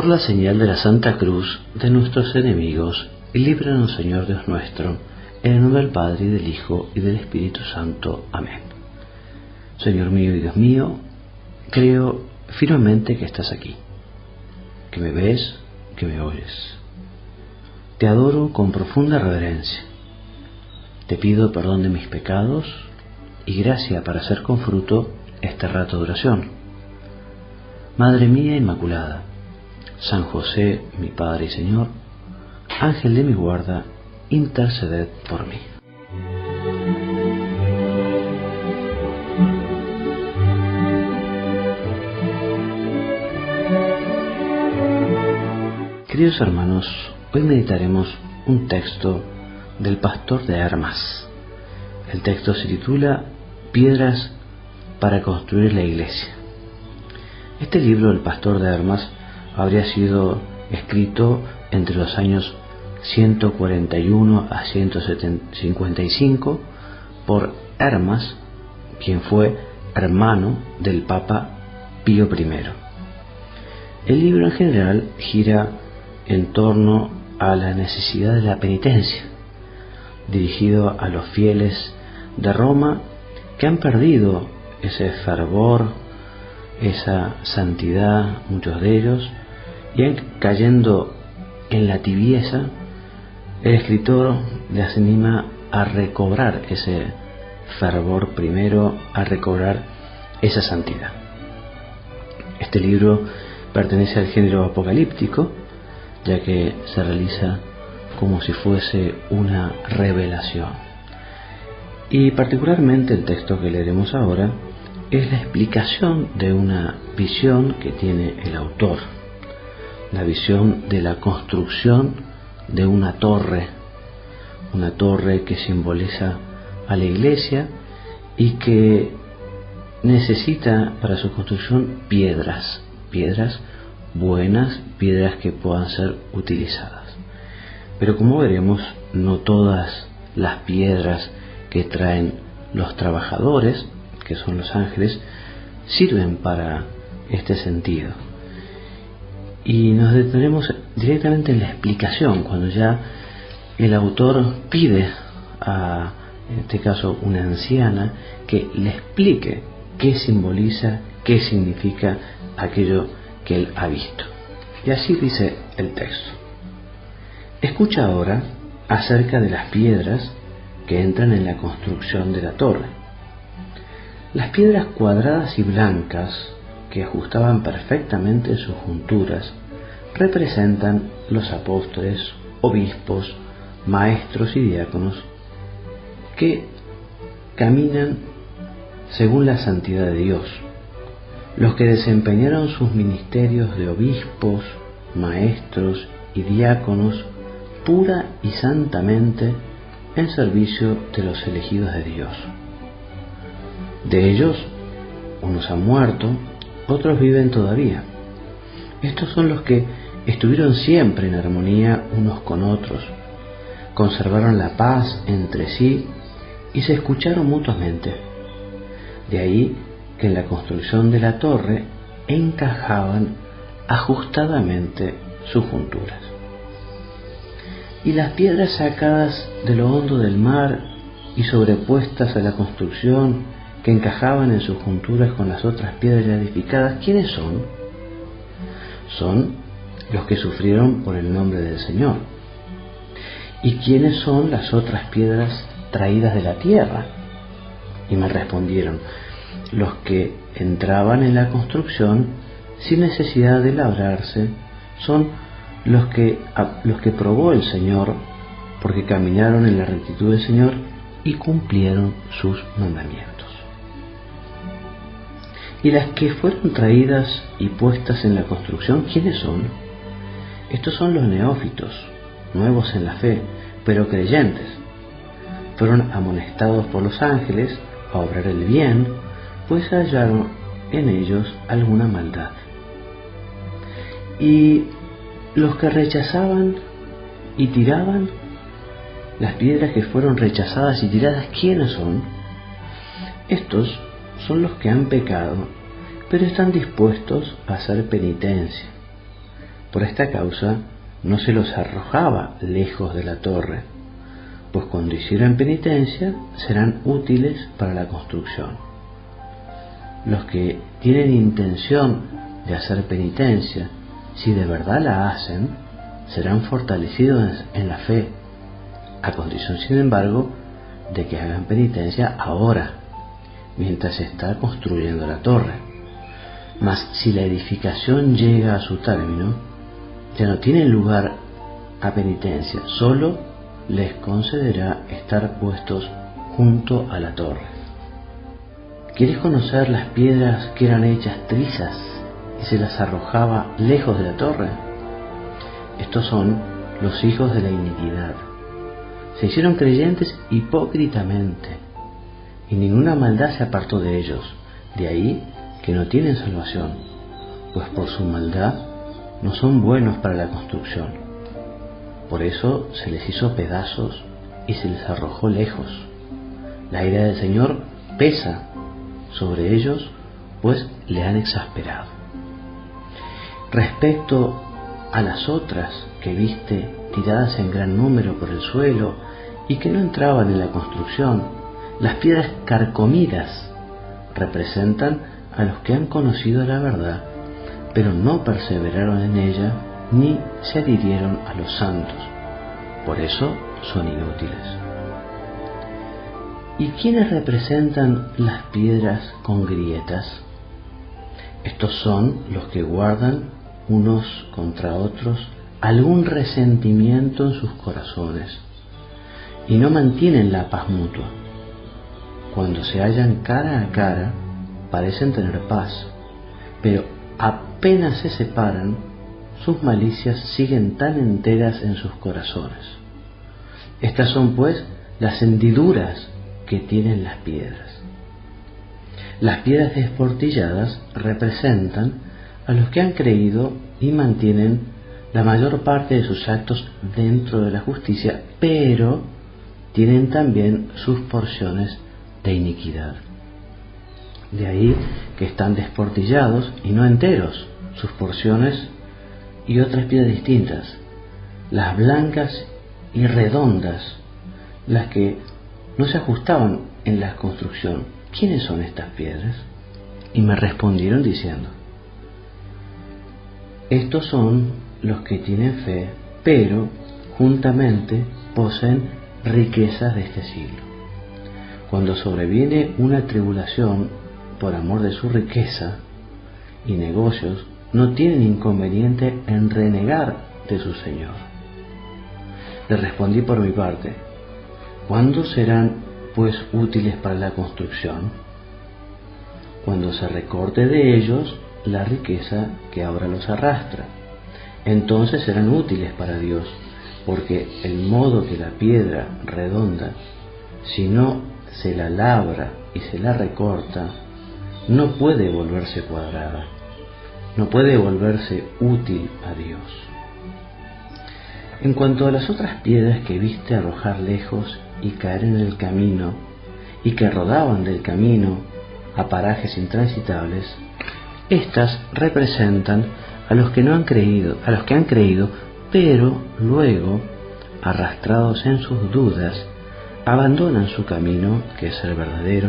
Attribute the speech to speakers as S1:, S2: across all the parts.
S1: la señal de la Santa Cruz de nuestros enemigos, y líbranos, Señor Dios nuestro, en el nombre del Padre, y del Hijo, y del Espíritu Santo. Amén. Señor mío y Dios mío, creo firmemente que estás aquí, que me ves, que me oyes. Te adoro con profunda reverencia. Te pido perdón de mis pecados y gracia para hacer con fruto este rato de oración. Madre mía Inmaculada, San José, mi Padre y Señor, Ángel de mi guarda, interceded por mí. Queridos hermanos, hoy meditaremos un texto del pastor de Hermas. El texto se titula Piedras para construir la iglesia. Este libro del pastor de Hermas habría sido escrito entre los años 141 a 155 por Hermas, quien fue hermano del Papa Pío I. El libro en general gira en torno a la necesidad de la penitencia, dirigido a los fieles de Roma que han perdido ese fervor, esa santidad, muchos de ellos, y cayendo en la tibieza. El escritor les anima a recobrar ese fervor primero, a recobrar esa santidad. Este libro pertenece al género apocalíptico, ya que se realiza como si fuese una revelación. Y particularmente el texto que leeremos ahora es la explicación de una visión que tiene el autor, la visión de la construcción de una torre que simboliza a la iglesia y que necesita para su construcción piedras buenas, piedras que puedan ser utilizadas. Pero como veremos, no todas las piedras que traen los trabajadores, que son los ángeles, sirven para este sentido. Y nos detenemos directamente en la explicación, cuando ya el autor pide a, en este caso, una anciana que le explique qué simboliza, qué significa aquello que él ha visto. Y así dice el texto: escucha ahora acerca de las piedras que entran en la construcción de la torre. Las piedras cuadradas y blancas, que ajustaban perfectamente sus junturas, representan los apóstoles, obispos, maestros y diáconos que caminan según la santidad de Dios, los que desempeñaron sus ministerios de obispos, maestros y diáconos pura y santamente en servicio de los elegidos de Dios. De ellos, unos han muerto, otros viven todavía. Estos son los que estuvieron siempre en armonía unos con otros, conservaron la paz entre sí y se escucharon mutuamente. De ahí que en la construcción de la torre encajaban ajustadamente sus junturas. Y las piedras sacadas de lo hondo del mar y sobrepuestas a la construcción, que encajaban en sus junturas con las otras piedras edificadas, ¿quiénes son? Son los que sufrieron por el nombre del Señor. ¿Y quiénes son las otras piedras traídas de la tierra? Y me respondieron: los que entraban en la construcción sin necesidad de labrarse, son los que probó el Señor, porque caminaron en la rectitud del Señor y cumplieron sus mandamientos. Y las que fueron traídas y puestas en la construcción, ¿quiénes son? Estos son los neófitos, nuevos en la fe, pero creyentes. Fueron amonestados por los ángeles a obrar el bien, pues hallaron en ellos alguna maldad. Y los que rechazaban y tiraban, las piedras que fueron rechazadas y tiradas, ¿quiénes son? Estos son los que han pecado, pero están dispuestos a hacer penitencia. Por esta causa no se los arrojaba lejos de la torre, pues cuando hicieran penitencia serán útiles para la construcción. Los que tienen intención de hacer penitencia, si de verdad la hacen, serán fortalecidos en la fe, a condición, sin embargo, de que hagan penitencia ahora, mientras se está construyendo la torre. Mas si la edificación llega a su término, ya no tienen lugar a penitencia, solo les concederá estar puestos junto a la torre. ¿Quieres conocer las piedras que eran hechas trizas y se las arrojaba lejos de la torre? Estos son los hijos de la iniquidad. Se hicieron creyentes hipócritamente, y ninguna maldad se apartó de ellos. De ahí que no tienen salvación, pues por su maldad no son buenos para la construcción. Por eso se les hizo pedazos y se les arrojó lejos. La ira del Señor pesa sobre ellos, pues le han exasperado. Respecto a las otras que viste tiradas en gran número por el suelo y que no entraban en la construcción, las piedras carcomidas representan a los que han conocido la verdad, pero no perseveraron en ella ni se adhirieron a los santos. Por eso son inútiles. ¿Y quiénes representan las piedras con grietas? Estos son los que guardan unos contra otros algún resentimiento en sus corazones y no mantienen la paz mutua. Cuando se hallan cara a cara, parecen tener paz, pero apenas se separan, sus malicias siguen tan enteras en sus corazones. Estas son, pues, las hendiduras que tienen las piedras. Las piedras desportilladas representan a los que han creído y mantienen la mayor parte de sus actos dentro de la justicia, pero tienen también sus porciones de iniquidad. De ahí que están desportillados y no enteros, sus porciones y otras piedras distintas, las blancas y redondas, las que no se ajustaban en la construcción. ¿Quiénes son estas piedras? Y me respondieron diciendo: estos son los que tienen fe, pero juntamente poseen riquezas de este siglo. Cuando sobreviene una tribulación por amor de su riqueza y negocios, no tienen inconveniente en renegar de su Señor. Le respondí por mi parte: ¿cuándo serán pues útiles para la construcción? Cuando se recorte de ellos la riqueza que ahora los arrastra, entonces serán útiles para Dios, porque el modo que la piedra redonda, si no se la labra y se la recorta, no puede volverse cuadrada, no puede volverse útil a Dios. En cuanto a las otras piedras que viste arrojar lejos y caer en el camino, y que rodaban del camino a parajes intransitables, estas representan a los que no han creído, a los que han creído, pero luego, arrastrados en sus dudas, abandonan su camino, que es el verdadero,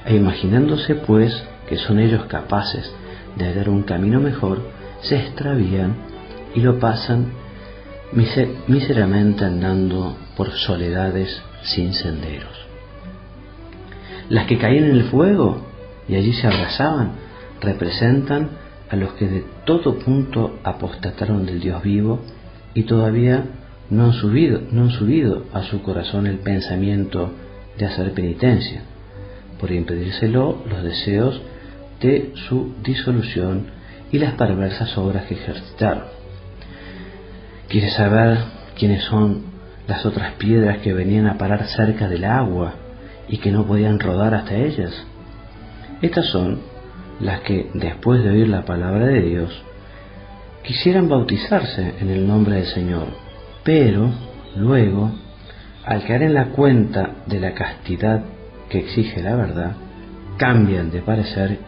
S1: e imaginándose pues que son ellos capaces de hallar un camino mejor, se extravían y lo pasan míseramente andando por soledades sin senderos. Las que caían en el fuego y allí se abrazaban representan a los que de todo punto apostataron del Dios vivo y todavía no han subido a su corazón el pensamiento de hacer penitencia, por impedírselo los deseos de su disolución y las perversas obras que ejercitaron. ¿Quieres saber quiénes son las otras piedras que venían a parar cerca del agua y que no podían rodar hasta ellas? Estas son las que, después de oír la palabra de Dios, quisieran bautizarse en el nombre del Señor, pero luego, al caer en la cuenta de la castidad que exige la verdad, cambian de parecer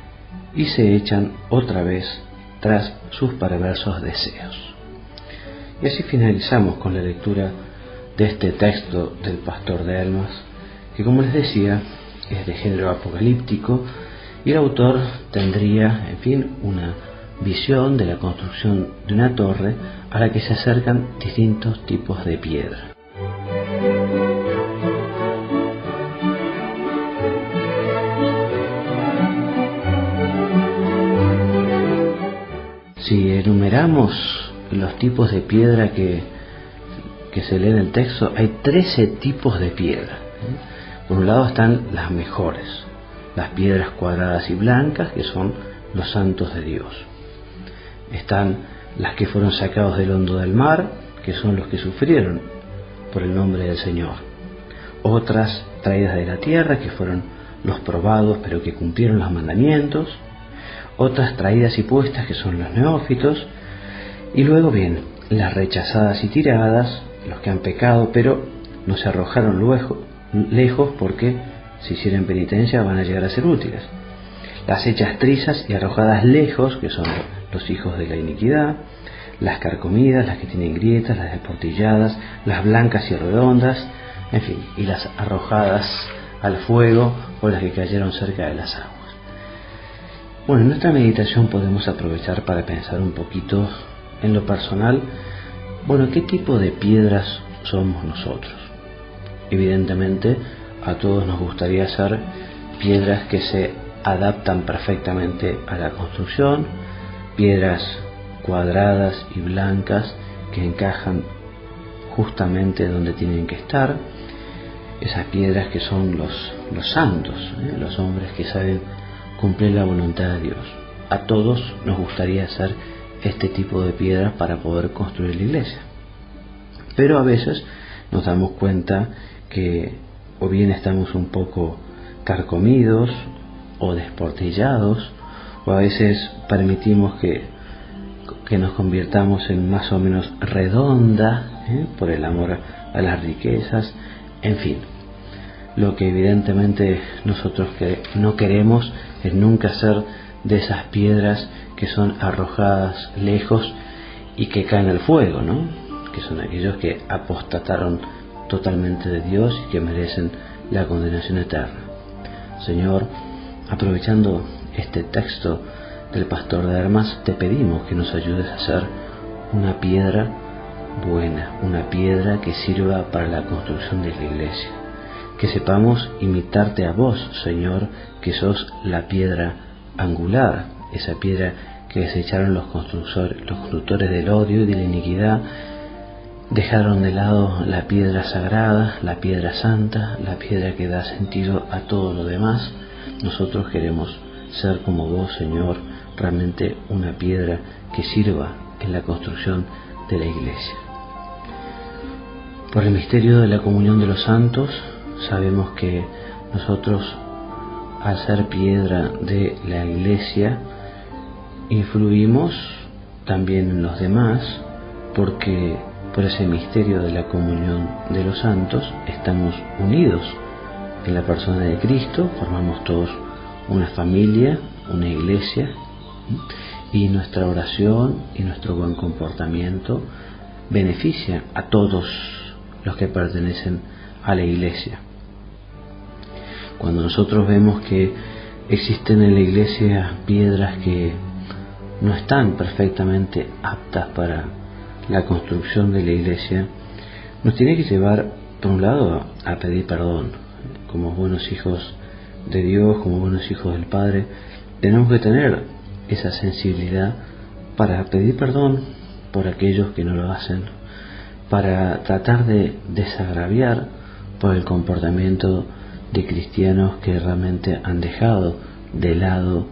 S1: y se echan otra vez tras sus perversos deseos. Y así finalizamos con la lectura de este texto del pastor de almas, que, como les decía, es de género apocalíptico, y el autor tendría, en fin, una visión de la construcción de una torre a la que se acercan distintos tipos de piedra. Si enumeramos los tipos de piedra que se lee en el texto, hay 13 tipos de piedra. Por un lado están las mejores, las piedras cuadradas y blancas, que son los santos de Dios. Están las que fueron sacados del hondo del mar, que son los que sufrieron por el nombre del Señor. Otras traídas de la tierra, que fueron los probados, pero que cumplieron los mandamientos. Otras traídas y puestas, que son los neófitos. Y luego bien, las rechazadas y tiradas, los que han pecado, pero no se arrojaron lejos, porque si hicieran penitencia van a llegar a ser útiles. Las hechas trizas y arrojadas lejos, que son los hijos de la iniquidad. Las carcomidas, las que tienen grietas, las desportilladas, las blancas y redondas, en fin, y las arrojadas al fuego, o las que cayeron cerca de las aguas. Bueno, en nuestra meditación podemos aprovechar para pensar un poquito en lo personal. Bueno, ¿qué tipo de piedras somos nosotros? Evidentemente, a todos nos gustaría ser piedras que se adaptan perfectamente a la construcción, piedras cuadradas y blancas que encajan justamente donde tienen que estar, esas piedras que son los santos, los hombres que saben cumplir la voluntad de Dios. A todos nos gustaría ser este tipo de piedras para poder construir la iglesia, pero a veces nos damos cuenta que o bien estamos un poco carcomidos o desportillados, o a veces permitimos que nos convirtamos en más o menos redonda, por el amor a las riquezas, en fin. Lo que evidentemente nosotros no queremos es nunca ser de esas piedras que son arrojadas lejos y que caen al fuego, ¿no? Que son aquellos que apostataron totalmente de Dios y que merecen la condenación eterna. Señor, aprovechando este texto del pastor de armas, te pedimos que nos ayudes a ser una piedra buena, una piedra que sirva para la construcción de la iglesia, que sepamos imitarte a vos, Señor, que sos la piedra angular, esa piedra que desecharon los constructores del odio y de la iniquidad, dejaron de lado la piedra sagrada, la piedra santa, la piedra que da sentido a todo lo demás. Nosotros queremos ser como vos, Señor, realmente una piedra que sirva en la construcción de la iglesia. Por el misterio de la comunión de los santos, sabemos que nosotros, al ser piedra de la iglesia, influimos también en los demás, porque por ese misterio de la comunión de los santos estamos unidos en la persona de Cristo, formamos todos una familia, una iglesia, y nuestra oración y nuestro buen comportamiento benefician a todos los que pertenecen a la iglesia. Cuando nosotros vemos que existen en la iglesia piedras que no están perfectamente aptas para la construcción de la iglesia, nos tiene que llevar, por un lado, a pedir perdón. Como buenos hijos de Dios, como buenos hijos del Padre, tenemos que tener esa sensibilidad para pedir perdón por aquellos que no lo hacen, para tratar de desagraviar por el comportamiento de cristianos que realmente han dejado de lado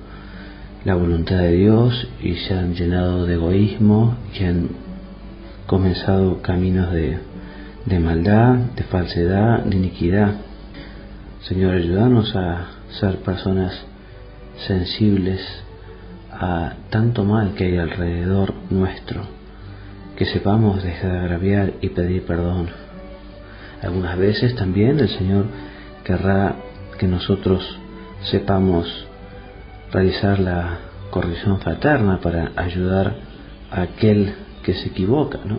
S1: la voluntad de Dios y se han llenado de egoísmo, que han comenzado caminos de maldad, de falsedad, de iniquidad. Señor, ayúdanos a ser personas sensibles a tanto mal que hay alrededor nuestro, que sepamos desagraviar y pedir perdón. Algunas veces también el Señor querrá que nosotros sepamos realizar la corrección fraterna, para ayudar a aquel que se equivoca, ¿no?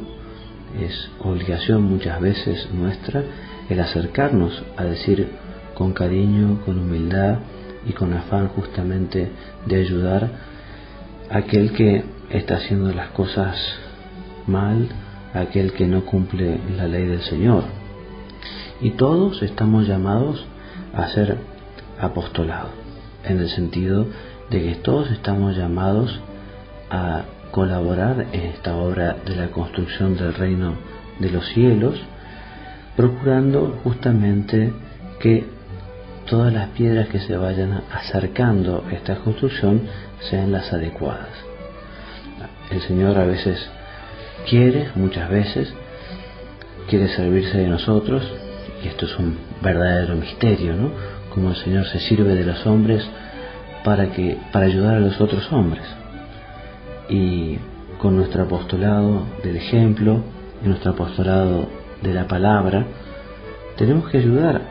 S1: Es obligación muchas veces nuestra el acercarnos a decir con cariño, con humildad y con afán justamente de ayudar a aquel que está haciendo las cosas mal, a aquel que no cumple la ley del Señor. Y todos estamos llamados a hacer apostolado, en el sentido de que todos estamos llamados a colaborar en esta obra de la construcción del reino de los cielos, procurando justamente que todas las piedras que se vayan acercando a esta construcción sean las adecuadas. El Señor a veces muchas veces quiere servirse de nosotros, y esto es un verdadero misterio, ¿no? Como el Señor se sirve de los hombres para ayudar a los otros hombres. Y con nuestro apostolado del ejemplo y nuestro apostolado de la palabra, tenemos que ayudar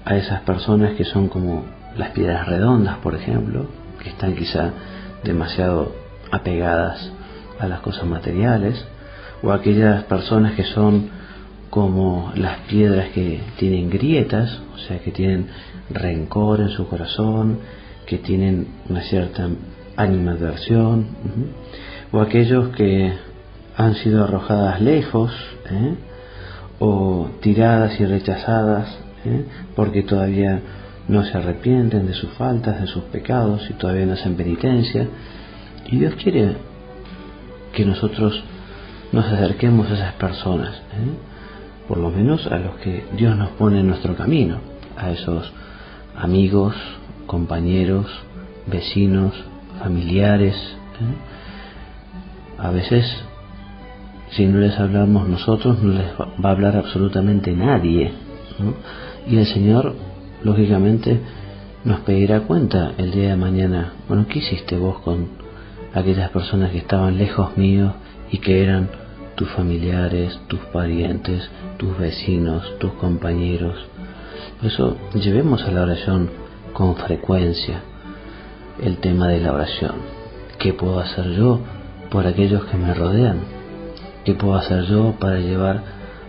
S1: a esas personas que son como las piedras redondas, por ejemplo, que están quizá demasiado apegadas a las cosas materiales, o aquellas personas que son como las piedras que tienen grietas, o sea, que tienen rencor en su corazón, que tienen una cierta animadversión, o aquellos que han sido arrojadas lejos, o tiradas y rechazadas, porque todavía no se arrepienten de sus faltas, de sus pecados, y todavía no hacen penitencia. Y Dios quiere que nosotros nos acerquemos a esas personas, por lo menos a los que Dios nos pone en nuestro camino, a esos amigos, compañeros, vecinos, familiares. A veces, si no les hablamos nosotros, no les va a hablar absolutamente nadie, ¿no? Y el Señor, lógicamente, nos pedirá cuenta el día de mañana. Bueno, ¿qué hiciste vos con aquellas personas que estaban lejos mío y que eran tus familiares, tus parientes, tus vecinos, tus compañeros? Por eso, llevemos a la oración con frecuencia el tema de la oración. ¿Qué puedo hacer yo por aquellos que me rodean? ¿Qué puedo hacer yo para llevar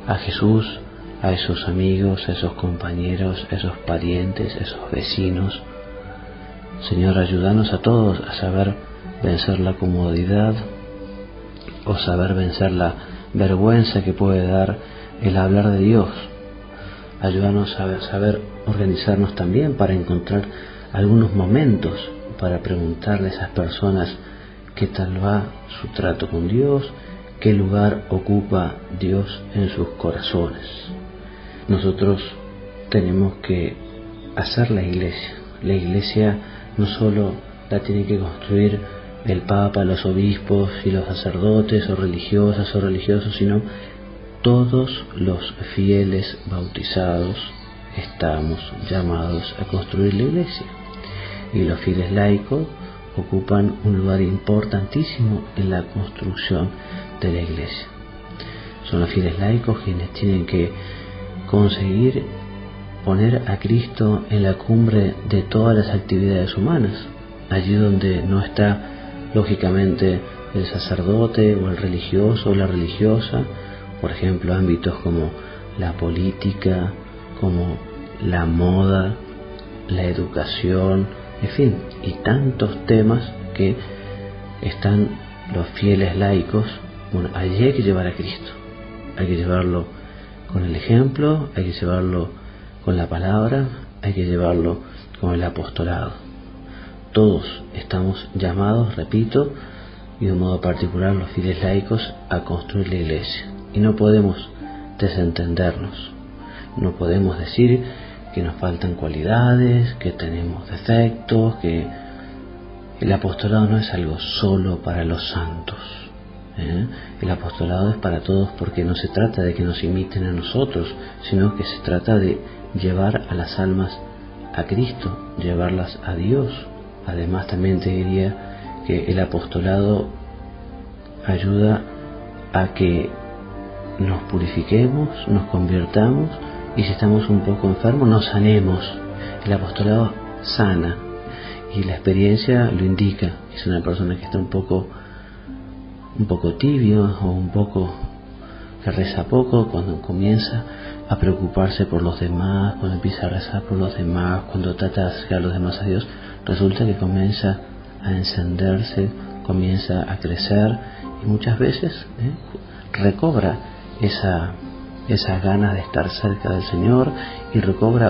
S1: a Jesús a esos amigos, a esos compañeros, a esos parientes, a esos vecinos? Señor, ayúdanos a todos a saber vencer la comodidad, o saber vencer la vergüenza que puede dar el hablar de Dios. Ayúdanos a saber organizarnos también para encontrar algunos momentos para preguntarle a esas personas qué tal va su trato con Dios, qué lugar ocupa Dios en sus corazones. Nosotros tenemos que hacer la iglesia. La iglesia no solo la tiene que construir el Papa, los obispos y los sacerdotes o religiosas o religiosos, sino todos los fieles bautizados estamos llamados a construir la iglesia. Y los fieles laicos ocupan un lugar importantísimo en la construcción de la iglesia. Son los fieles laicos quienes tienen que conseguir poner a Cristo en la cumbre de todas las actividades humanas, allí donde no está lógicamente el sacerdote o el religioso o la religiosa, por ejemplo, ámbitos como la política, como la moda, la educación, en fin, y tantos temas que están los fieles laicos. Bueno, allí hay que llevar a Cristo, hay que llevarlo con el ejemplo, hay que llevarlo con la palabra, hay que llevarlo con el apostolado. Todos estamos llamados, repito, y de un modo particular los fieles laicos, a construir la iglesia. Y no podemos desentendernos, no podemos decir que nos faltan cualidades, que tenemos defectos, que el apostolado no es algo solo para los santos. El apostolado es para todos, porque no se trata de que nos imiten a nosotros, sino que se trata de llevar a las almas a Cristo, llevarlas a Dios. Además, también te diría que el apostolado ayuda a que nos purifiquemos, nos convirtamos, y si estamos un poco enfermos, nos sanemos. El apostolado sana, Y la experiencia lo indica. Es una persona que está un poco tibio o un poco que reza poco, cuando comienza a preocuparse por los demás, cuando empieza a rezar por los demás, cuando trata de acercar a los demás a Dios, resulta que comienza a encenderse, comienza a crecer y muchas veces recobra esas ganas de estar cerca del Señor y recobra